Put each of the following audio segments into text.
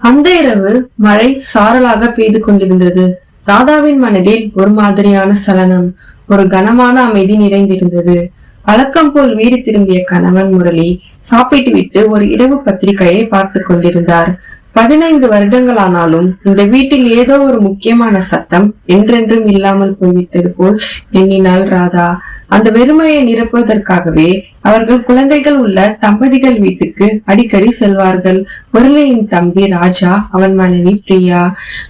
அந்த இரவு மழை சாரலாக பெய்து கொண்டிருந்தது. ராதாவின் மனதில் ஒரு மாதிரியான சலனம், ஒரு கனமான அமைதி நிறைந்திருந்தது. வழக்கம் போல் வீடு திரும்பிய கணவன் முரளி சாப்பிட்டு விட்டு ஒரு இரவு பத்திரிகையை பார்த்து கொண்டிருந்தார். 15 வருடங்களானாலும் இந்த வீட்டில் ஏதோ ஒரு முக்கியமான சத்தம் என்றென்றும் இல்லாமல் போய்விட்டது போல் எண்ணினாள் ராதா. அந்த வெறுமையை நிரப்புவதற்காகவே அவர்கள் குழந்தைகள் உள்ள தம்பதிகள் வீட்டுக்கு அடிக்கடி செல்வார்கள். முரளியின் தம்பி ராஜா, அவன் மனைவி பிரியா.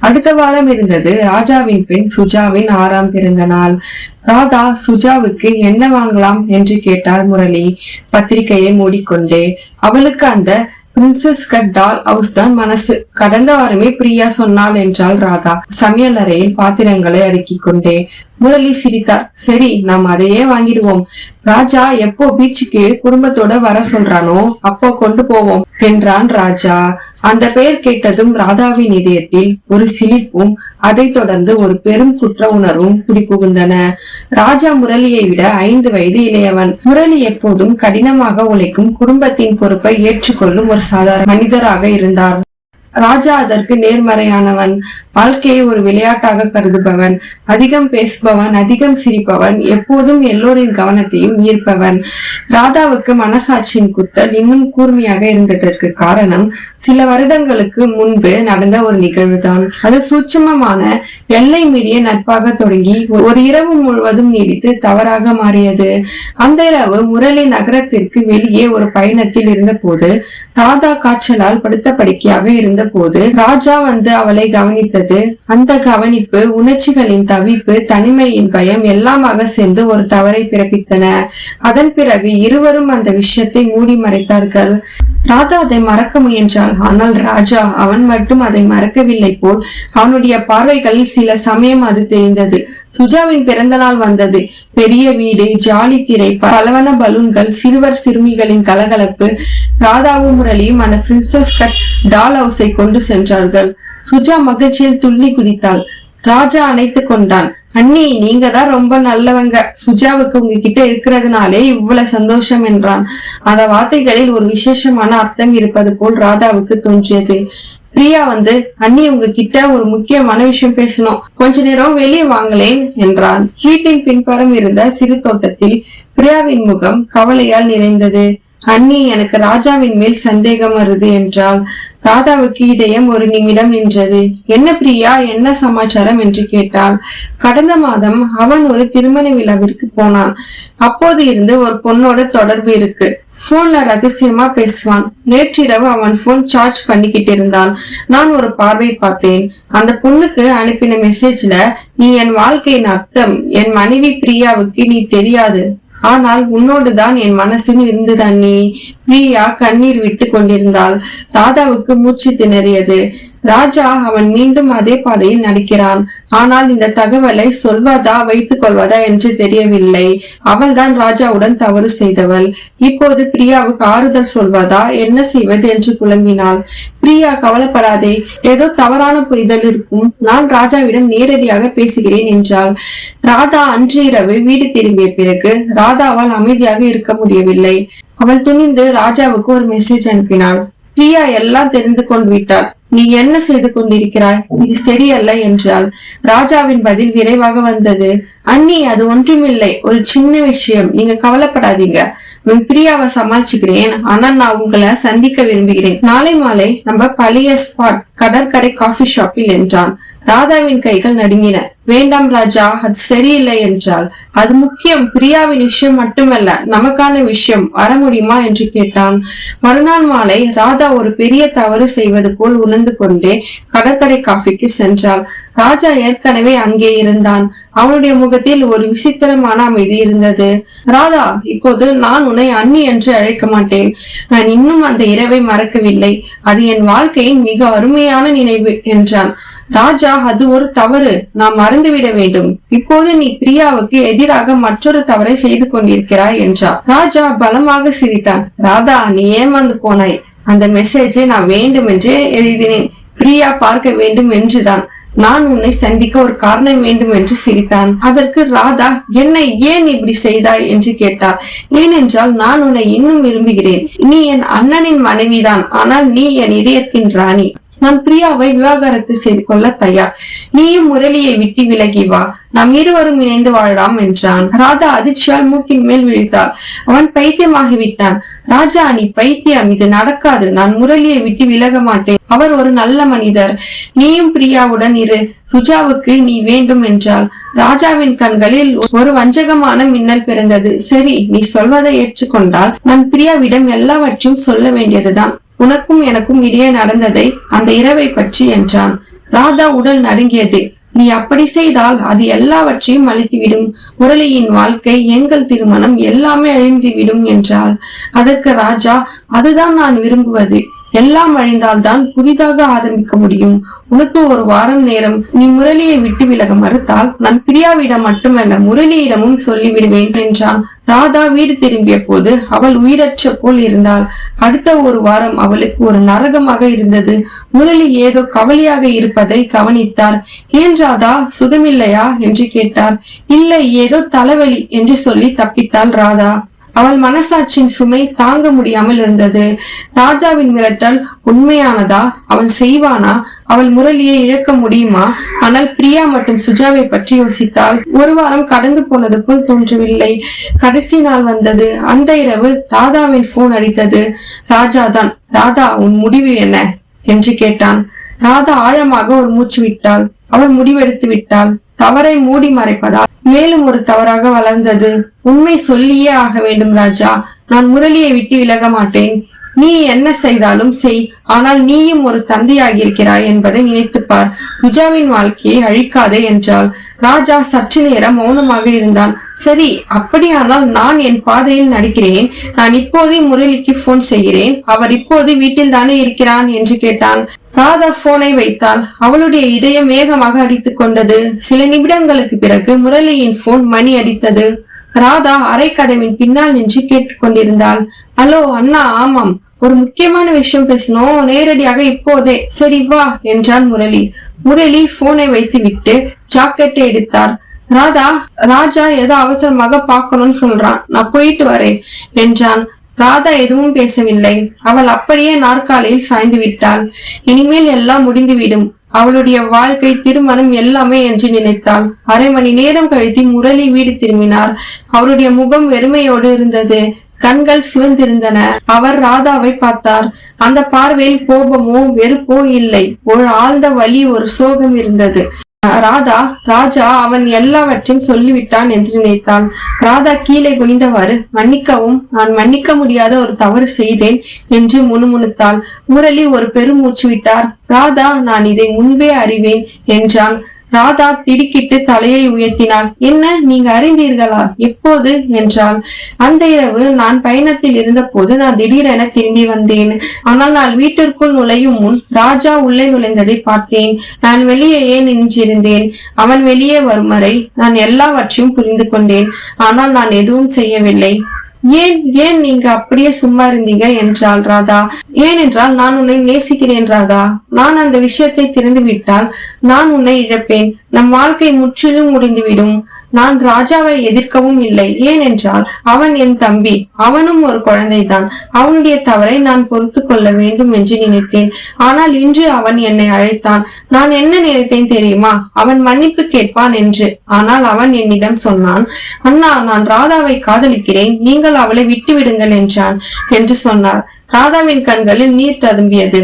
அடுத்த வாரம் இருந்தது ராஜாவின் பெண் சுஜாவின் 6ஆம் பிறந்த நாள். ராதா சுஜாவுக்கு என்ன வாங்கலாம் என்று கேட்டார் முரளி பத்திரிகையை மூடிக்கொண்டே. அவளுக்கு அந்த பிரின்சஸ் கட் டால் ஹவுஸ் தான் மனசு. கடந்த வாரமே பிரியா சொன்னாள் என்றாள் ராதா சமையல் அறையில் பாத்திரங்களை அடுக்கிக் கொண்டே. முரளி சிரித்தார். சரி, நாம் அதையே வாங்கிடுவோம். ராஜா எப்போ பீச்சுக்கு குடும்பத்தோட வர சொல்றானோ அப்போ கொண்டு போவோம் என்றான் ராஜா. அந்த பெயர் கேட்டதும் ராதாவின் இதயத்தில் ஒரு சிலிர்ப்பும் அதை தொடர்ந்து ஒரு பெரும் குற்ற உணர்வும் குடிபுகுந்தன. ராஜா முரளியை விட 5 வயது இளையவன். முரளி எப்போதும் கடினமாக உழைக்கும் குடும்பத்தின் பொறுப்பை ஏற்றுக்கொள்ளும் ஒரு சாதாரண மனிதராக இருந்தார். ராஜா அதற்கு நேர்மறையானவன். வாழ்க்கையை ஒரு விளையாட்டாக கருதுபவன், அதிகம் பேசுபவன், அதிகம் சிரிப்பவன், எப்போதும் எல்லோரின் கவனத்தையும் ஈர்ப்பவன். ராதாவுக்கு மனசாட்சியின் குத்தல் இன்னும் கூர்மையாக இருந்ததற்கு காரணம் சில வருடங்களுக்கு முன்பு நடந்த ஒரு நிகழ்வுதான். அது சூட்சமமான எல்லை மீறிய நட்பாக தொடங்கி ஒரு இரவு முழுவதும் நீடித்து தவறாக மாறியது. அந்த இரவு முரளி நகரத்திற்கு வெளியே ஒரு பயணத்தில் இருந்த போது ராதா காய்ச்சலால் படுத்த படுக்கையாக இருந்த போது ராஜா வந்து அவளை கவனித்தது. அந்த கவனிப்பு, உணர்ச்சிகளின் தவிப்பு, தனிமையின் பயம் எல்லாமாக சேர்ந்து ஒரு தவறை பிறப்பித்தன. அதன் பிறகு இருவரும் அந்த விஷயத்தை மூடி மறைத்தார்கள். ராதா அதை மறக்க முயன்றாள். ஆனால் ராஜா, அவன் மட்டும் அதை மறக்கவில்லை போல் அவனுடைய பார்வைகளில் சில சமயம் அது தெரிந்தது. சுஜாவின் பிறந்த நாள் வந்தது. பெரிய வீடு, ஜாலி திரை, பலவன பலூன்கள், சிறுவர் சிறுமிகளின் கலகலப்பு. ராதாவும் முரளியும் அந்த பிரின்சஸ் கட் டால் ஹவுஸை கொண்டு சென்றார்கள். சுஜா மகிழ்ச்சியில் துள்ளி குதித்தாள். ராஜா அணைத்து கொண்டான். அண்ணி, நீங்க தான் ரொம்ப நல்லவங்க. சுஜாவுக்கு உங்ககிட்ட இருக்கிறதுனாலே இவ்வளவு சந்தோஷம் என்றான். அந்த வார்த்தைகளில் ஒரு விசேஷமான அர்த்தம் இருப்பது போல் ராதாவுக்கு தோன்றியது. பிரியா வந்து, அண்ணி உங்ககிட்ட ஒரு முக்கியமான விஷயம் பேசணும், கொஞ்ச நேரம் வெளியே வாங்களேன் என்றான். வீட்டின் பின்புறம் இருந்த சிறு தோட்டத்தில் பிரியாவின் முகம் கவலையால் நிறைந்தது. அண்ணி, எனக்கு ராஜாவின் மேல் சந்தேகம் வருது என்றாள். ராதாவுக்கு இதயம் ஒரு நிமிடம் நின்றது. என்ன பிரியா, என்ன சமாச்சாரம் என்று கேட்டாள். கடந்த மாதம் அவன் ஒரு திருமண விழாவிற்கு போனான். அப்போது இருந்து ஒரு பொண்ணோட தொடர்பு இருக்கு. போன்ல ரகசியமா பேசுவான். நேற்றிரவு அவன் போன் சார்ஜ் பண்ணிக்கிட்டு இருந்தான். நான் ஒரு பார்வை பார்த்தேன். அந்த பொண்ணுக்கு அனுப்பின மெசேஜ்ல, நீ என் வாழ்க்கையின் அர்த்தம், என் மனைவி பிரியாவுக்கு நீ தெரியாது, ஆனால் உன்னோடுதான் என் மனசுன்னு இருந்தது அண்ணி. பிரியா கண்ணீர் விட்டு கொண்டிருந்தாள். ராதாவுக்கு மூச்சு திணறியது. ராஜா, அவன் மீண்டும் அதே பாதையில் நடக்கிறான். ஆனால் இந்த தகவலை சொல்வதா வைத்துக் கொள்வதா என்று தெரியவில்லை. அவள் தான் ராஜாவுடன் தவறு செய்தவள். இப்போது பிரியாவுக்கு ஆறுதல் சொல்வதா, என்ன செய்வது என்று குழம்பினாள். பிரியா, கவலைப்படாதே, ஏதோ தவறான புரிதல் இருக்கும், நான் ராஜாவிடம் நேரடியாக பேசுகிறேன் என்றாள். ராதா அன்று இரவு வீடு திரும்பிய பிறகு ராதாவால் அமைதியாக இருக்க முடியவில்லை. அவள் துணிந்து ராஜாவுக்கு ஒரு மெசேஜ் அனுப்பினாள். பிரியா எல்லாம் தெரிந்து கொண்டு விட்டாள். நீ என்ன செய்து கொண்டிருக்கிறாய், இது சரியல்ல என்றாள். ராஜாவின் பதில் விரைவாக வந்தது. அண்ணி, அது ஒன்றுமில்லை, ஒரு சின்ன விஷயம், நீங்க கவலைப்படாதீங்க. பிரியாவை சமாளிச்சுக்கிறேன். ஆனா நான் உங்களை சந்திக்க விரும்புகிறேன். நாளை மாலை நம்ம பழைய ஸ்பாட் கடற்கரை காஃபி ஷாப்பில் என்றான். ராதாவின் கைகள் நடுங்கின. வேண்டாம் ராஜா, அது சரியில்லை என்றாள். அது முக்கியம், பிரியாவின் விஷயம் மட்டுமல்ல, நமக்கான விஷயம், வர முடியுமா என்று கேட்டான். மறுநாள் மாலை ராதா ஒரு பெரிய தவறு செய்வது போல் உணர்ந்து கொண்டே கடற்கரை காஃபிக்கு சென்றாள். ராஜா ஏற்கனவே அங்கே இருந்தான். அவனுடைய முகத்தில் ஒரு விசித்திரமான அமைதி இருந்தது. ராதா, இப்போது நான் உன்னை அண்ணி என்று அழைக்க மாட்டேன். நான் இன்னும் அந்த இரவை மறக்கவில்லை. அது என் வாழ்க்கையின் மிக அருமையான நினைவு என்றான். ராஜா, அது ஒரு தவறு, நாம் மறந்துவிட வேண்டும். இப்போது நீ பிரியாவுக்கு எதிராக மற்றொரு தவறை செய்து கொண்டிருக்கிறாய் என்றார். ராஜா பலமாக சிரித்தான். ராதா, நீ ஏமாந்து போனாய். அந்த மெசேஜை நான் வேண்டுமென்றே எழுதினேன். பிரியா பார்க்க வேண்டும் என்றுதான். நான் உன்னை சந்திக்க ஒரு காரணம் வேண்டும் என்று சிரித்தான். அதற்கு ராதா, என்னை ஏன் இப்படி செய்தாய் என்று கேட்டார். ஏனென்றால் நான் உன்னை இன்னும் விரும்புகிறேன். நீ என் அண்ணனின் மனைவிதான், ஆனால் நீ என் இதயத்தின் ராணி. நான் பிரியாவை விவாகரத்து செய்து கொள்ள தயார். நீயும் முரளியை விட்டு விலகி வா, நாம் இருவரும் இணைந்து வாழலாம் என்றான். ராதா அதிர்ச்சியால் மூக்கின் மேல் விழித்தாள். அவன் பைத்தியமாகிவிட்டான். ராஜா, நீ பைத்தியம், இது நடக்காது. நான் முரளியை விட்டு விலக மாட்டேன். அவர் ஒரு நல்ல மனிதர். நீயும் பிரியாவுடன் இரு. சுஜாவுக்கு நீ வேண்டும் என்றாள். ராஜாவின் கண்களில் ஒரு வஞ்சகமான மின்னல் பிறந்தது. சரி, நீ சொல்வதை ஏற்றுக்கொண்டால் நான் பிரியாவிடம் எல்லாவற்றையும் சொல்ல வேண்டியதுதான். உனக்கும் எனக்கும் இடையே நடந்ததை, அந்த இரவை பற்றி என்றான். ராதா உடல் நடுங்கியது. நீ அப்படி செய்தால் அது எல்லாவற்றையும் அழித்துவிடும். முரளியின் வாழ்க்கை, எங்கள் திருமணம் எல்லாமே அழிந்துவிடும் என்றாள். அதற்கு ராஜா, அதுதான் நான் விரும்புவது. எல்லாம் அழிந்தால்தான் புதிதாக ஆரம்பிக்க முடியும். உனக்கு ஒரு வாரம் நேரம். நீ முரளியை விட்டு விலக மறுத்தால் நான் பிரியாவிடம் மட்டுமல்ல முரளியிடமும் சொல்லிவிடுவேன் என்றான். ராதா வீடு திரும்பிய போது அவள் உயிரற்ற போல் இருந்தாள். அடுத்த ஒரு வாரம் அவளுக்கு ஒரு நரகமாக இருந்தது. முரளி ஏதோ கவலையாக இருப்பதை கவனித்தார். ஏன் ராதா, சுகமில்லையா என்று கேட்டார். இல்லை, ஏதோ தலைவலி என்று சொல்லி தப்பித்தாள் ராதா. அவள் மனசாட்சியின் சுமை தாங்க முடியாமல் இருந்தது. ராஜாவின் மிரட்டல் உண்மையானதா? அவன் செய்வானா? அவள் முரளியை இழக்க முடியுமா? ஆனால் பிரியா மற்றும் சுஜாவை பற்றி யோசித்தாள். ஒரு வாரம் கடந்து போனது போல் தோன்றவில்லை. கடைசி நாள் வந்தது. அந்த இரவு ராதாவின் போன் அடித்தது. ராஜாதான். ராதா, உன் முடிவு என்ன என்று கேட்டான். ராதா ஆழமாக ஒரு மூச்சு விட்டாள். அவள் முடிவெடுத்து விட்டாள். தவறை மூடி மறைப்பதால் மேலும் ஒரு தவறாக வளர்ந்தது. உண்மை சொல்லியே ஆக வேண்டும் ராஜா. நான் முரளியை விட்டு விலக மாட்டேன். நீ என்ன செய்தாலும் செய். ஆனால் நீயும் ஒரு தந்தையாகியிருக்கிறாய் என்பதை நினைத்துப்பார். சுஜாவின் வாழ்க்கையை அழிக்காதே என்றாள். ராஜா சற்று நேரம் மௌனமாக இருந்தான். சரி, அப்படியானால் நான் என் பாதையில் நடக்கிறேன். நான் இப்போதே முரளிக்கு போன் செய்கிறேன். அவர் இப்போது வீட்டில் தானே இருக்கிறான் என்று கேட்டான். ராதா போனை வைத்தாள். அவளுடைய இதயம் வேகமாக அடித்துக் கொண்டது. சில நிமிடங்களுக்கு பிறகு முரளியின் போன் மணி அடித்தது. ராதா அரை கதவின் பின்னால் நின்று கேட்டுக்கொண்டிருந்தாள். ஹலோ அண்ணா. ஆமாம், ஒரு முக்கியமான விஷயம் பேசணும். நேரடியாக இப்போதே. சரி வா என்றான் முரளி. முரளி போனை வைத்து விட்டு ஜாக்கெட்டை எடுத்தார். ராஜா ஏதோ அவசரமாக பார்க்கணும்னு சொல்றான், நான் போயிட்டு வரேன் என்றான். ராதா எதுவும் பேசவில்லை. அவள் அப்படியே நாற்காலியில் சாய்ந்து விட்டாள். இனிமேல் எல்லாம் முடிந்துவிடும். அவளுடைய வாழ்க்கை, திருமணம் எல்லாமே என்று நினைத்தாள். அரை மணி நேரம் கழித்து முரளி வீடு திரும்பினார். அவருடைய முகம் வெறுமையோடு இருந்தது. கண்கள் சிவந்திருந்தன. அவர் ராதாவை பார்த்தார். அந்த பார்வையில் கோபமோ வெறுப்போ இல்லை. ஒரு ஆழ்ந்த வலி, ஒரு சோகம் இருந்தது. ராஜா அவன் எல்லாவற்றையும் சொல்லிவிட்டான் என்று நினைத்தாள். ராதா கீழே குனிந்தவாறு, மன்னிக்கவும், நான் மன்னிக்க முடியாத ஒரு தவறு செய்தேன் என்று முணுமுணுத்தாள். முரளி ஒரு பெருமூச்சு விட்டார். ராதா, நான் இதை முன்பே அறிவேன் என்றான். ராதா திடுக்கிட்டு தலையை உயர்த்தினாள். என்ன, நீங்க அறிந்தீர்களா? எப்போது என்றாள். அந்த இரவு நான் பயணத்தில் இருந்த போது நான் திடீரென திரும்பி வந்தேன். ஆனால் நான் வீட்டிற்குள் நுழையும் முன் ராஜா உள்ளே நுழைந்ததை பார்த்தேன். நான் வெளியே நின்றிருந்தேன். அவன் வெளியே வரும் வரை நான் எல்லாவற்றையும் புரிந்து கொண்டேன். ஆனால் நான் எதுவும் செய்யவில்லை. ஏன் நீங்க அப்படியே சும்மா இருந்தீங்க என்றாள் ராதா. ஏனென்றால் நான் உன்னை நேசிக்கிறேன் ராதா. நான் அந்த விஷயத்தை திறந்து விட்டால் நான் உன்னை இழப்பேன். நம் வாழ்க்கை முற்றிலும் முடிந்துவிடும். நான் ராஜாவை எதிர்க்கவும் இல்லை. ஏனென்றால் அவன் என் தம்பி. அவனும் ஒரு குழந்தைதான். அவனுடைய தவறை நான் பொறுத்து கொள்ள வேண்டும் என்று நினைத்தேன். ஆனால் இன்று அவன் என்னை அழைத்தான். நான் என்ன நினைத்தேன் தெரியுமா? அவன் மன்னிப்பு கேட்பான் என்று. ஆனால் அவன் என்னிடம் சொன்னான், அண்ணா, நான் ராதாவை காதலிக்கிறேன், நீங்கள் அவளை விட்டு விடுங்கள் என்றான் என்று சொன்னார். ராதாவின் கண்களில் நீர் ததும்பியது.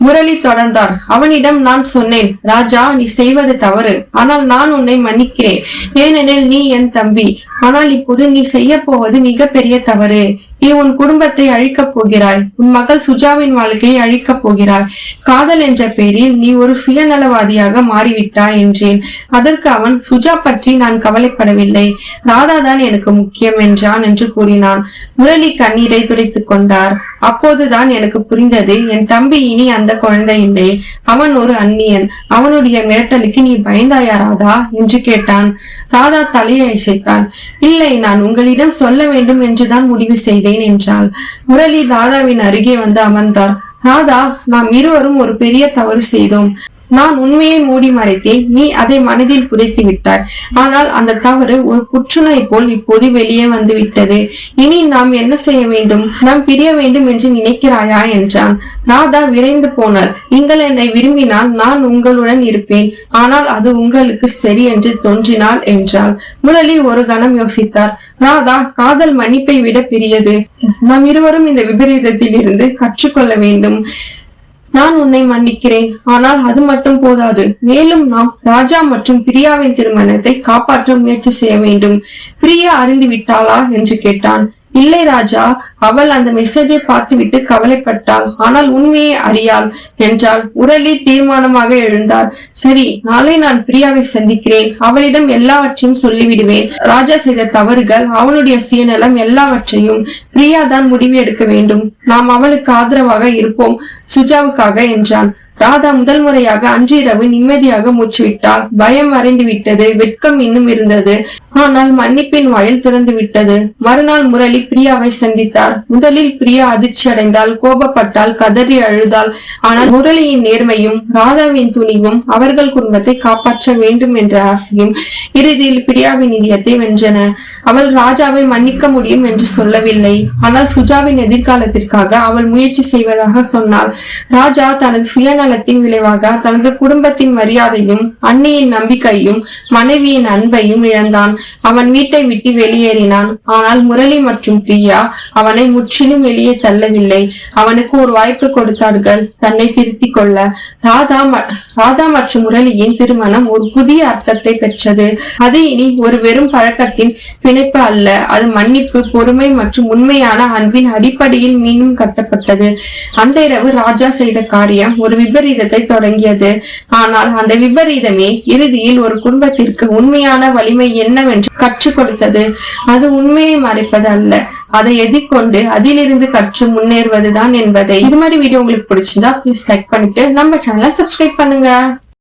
முரளி தொடர்ந்தார். அவனிடம் நான் சொன்னேன், ராஜா, நீ செய்வது தவறு. ஆனால் நான் உன்னை மன்னிக்கிறேன். ஏனெனில் நீ என் தம்பி. ஆனால் இப்போது நீ செய்ய போவது மிகப்பெரிய தவறு. நீ உன் குடும்பத்தை அழிக்கப் போகிறாய். உன் மகள் சுஜாவின் வாழ்க்கையை அழிக்கப் போகிறாய். காதல் என்ற பெயரில் நீ ஒரு சுயநலவாதியாக மாறிவிட்டாய் என்றேன். அதற்கு அவன், சுஜா பற்றி நான் கவலைப்படவில்லை, ராதா தான் எனக்கு முக்கியம் என்றான் என்று கூறினான். முரளி கண்ணீரை துடைத்துக் கொண்டார். அப்போதுதான் எனக்கு புரிந்தது, என் தம்பி இனி அந்த குழந்தை இல்லை. அவன் ஒரு அந்நியன். அவனுடைய மிரட்டலுக்கு நீ பயந்தாயா ராதா என்று கேட்டான். ராதா தலையை அசைத்தான். இல்லை, நான் உங்களிடம் சொல்ல வேண்டும் என்றுதான் முடிவு செய்தேன் என்றாள். முரளி ராதாவின் அருகே வந்து அமர்ந்தார். ராதா, நாம் இருவரும் ஒரு பெரிய தவறு செய்தோம். நான் உண்மையை மூடி மறைத்தேன், நீ அதை மனதில் புதைத்து விட்டாய். ஆனால் அந்த தவறு ஒரு புற்றுநோய் போல் இப்போது வெளியே வந்துவிட்டது. இனி நாம் என்ன செய்ய வேண்டும்? நாம் பிரிய வேண்டும் என்று நினைக்கிறாயா என்றான். ராதா விரைந்து போனாள். நீங்கள் என்னை விரும்பினால் நான் உங்களுடன் இருப்பேன், ஆனால் அது உங்களுக்கு சரி என்று தோன்றினாள் என்றாள். முரளி ஒரு கணம் யோசித்தார். ராதா, காதல் மன்னிப்பை விட பெரியது. நாம் இருவரும் இந்த விபரீதத்தில் இருந்து கற்றுக்கொள்ள வேண்டும். நான் உன்னை மன்னிக்கிறேன், ஆனால் அது மட்டும் போதாது. மேலும் நாம் ராஜா மற்றும் பிரியாவின் திருமணத்தை காப்பாற்ற முயற்சி செய்ய வேண்டும். பிரியா அறிந்து விட்டாளா என்று கேட்டான். இல்லை ராஜா, அவள் அந்த மெசேஜை பார்த்துவிட்டு கவலைப்பட்டாள், ஆனால் உண்மையை அறியாள் என்றாள். முரளி தீர்மானமாக எழுந்தார். சரி, நாளை நான் பிரியாவை சந்திக்கிறேன். அவளிடம் எல்லாவற்றையும் சொல்லிவிடுவேன். ராஜா செய்த தவறுகள், அவனுடைய சுயநலம் எல்லாவற்றையும் பிரியா தான் முடிவு எடுக்க வேண்டும். நாம் அவளுக்கு ஆதரவாக இருப்போம், சுஜாவுக்காக என்றான். ராதா முதல் முறையாக அன்றிரவு நிம்மதியாக மூச்சுவிட்டாள். பயம் மறைந்து விட்டது, வெட்கம் இன்னும் இருந்தது, ஆனால் மன்னிப்பின் வாயில் திறந்து விட்டது. மறுநாள் முரளி பிரியாவை சந்தித்தார். முதலில் பிரியா அதிர்ச்சி அடைந்தாள், கோபப்பட்டாள், கதறி அழுதாள். ஆனால் முரளியின் நேர்மையும் ராதாவின் துணிவும் அவர்கள் குடும்பத்தை காப்பாற்ற வேண்டும் என்ற ஆசையும் இறுதியில் பிரியாவின் இதயத்தை வென்றன. அவள் ராஜாவை மன்னிக்க முடியும் என்று சொல்லவில்லை, ஆனால் சுஜாவின் எதிர்காலத்திற்காக அவள் முயற்சி செய்வதாக சொன்னாள். ராஜா தனது சுயநலத்தின் விளைவாக தனது குடும்பத்தின் மரியாதையும் அன்னியின் நம்பிக்கையும் மனைவியின் அன்பையும் இழந்தான். அவன் வீட்டை விட்டு வெளியேறினான். ஆனால் முரளி மற்றும் பிரியா அவனை முற்றிலும் வெளியே தள்ளவில்லை. அவனுக்கு ஒரு வாய்ப்பு கொடுத்தார்கள் தன்னை திருத்திக் கொள்ள. ராதா மற்றும் முரளியின் திருமணம் ஒரு புதிய அர்த்தத்தை பெற்றது. அது இனி ஒரு வெறும் பழக்கத்தின் பிணைப்பு அல்ல, அது மன்னிப்பு, பொறுமை மற்றும் உண்மையான அன்பின் அடிப்படையில் மீண்டும் கட்டப்பட்டது. அந்த இரவு ராஜா செய்த காரியம் ஒரு விபரீதத்தை தொடங்கியது. ஆனால் அந்த விபரீதமே இறுதியில் ஒரு குடும்பத்திற்கு உண்மையான வலிமை என்னவென்று கற்றுக் கொடுத்தது. அது உண்மையை மறைப்பது அல்ல, அதை எதிர்கொண்டு அதிலிருந்து கற்று முன்னேறுவதுதான் என்பதை. இது மாதிரி வீடியோ உங்களுக்கு பிடிச்சிருந்தா ப்ளீஸ் லைக் பண்ணிட்டு நம்ம சேனலை சப்ஸ்கிரைப் பண்ணுங்க.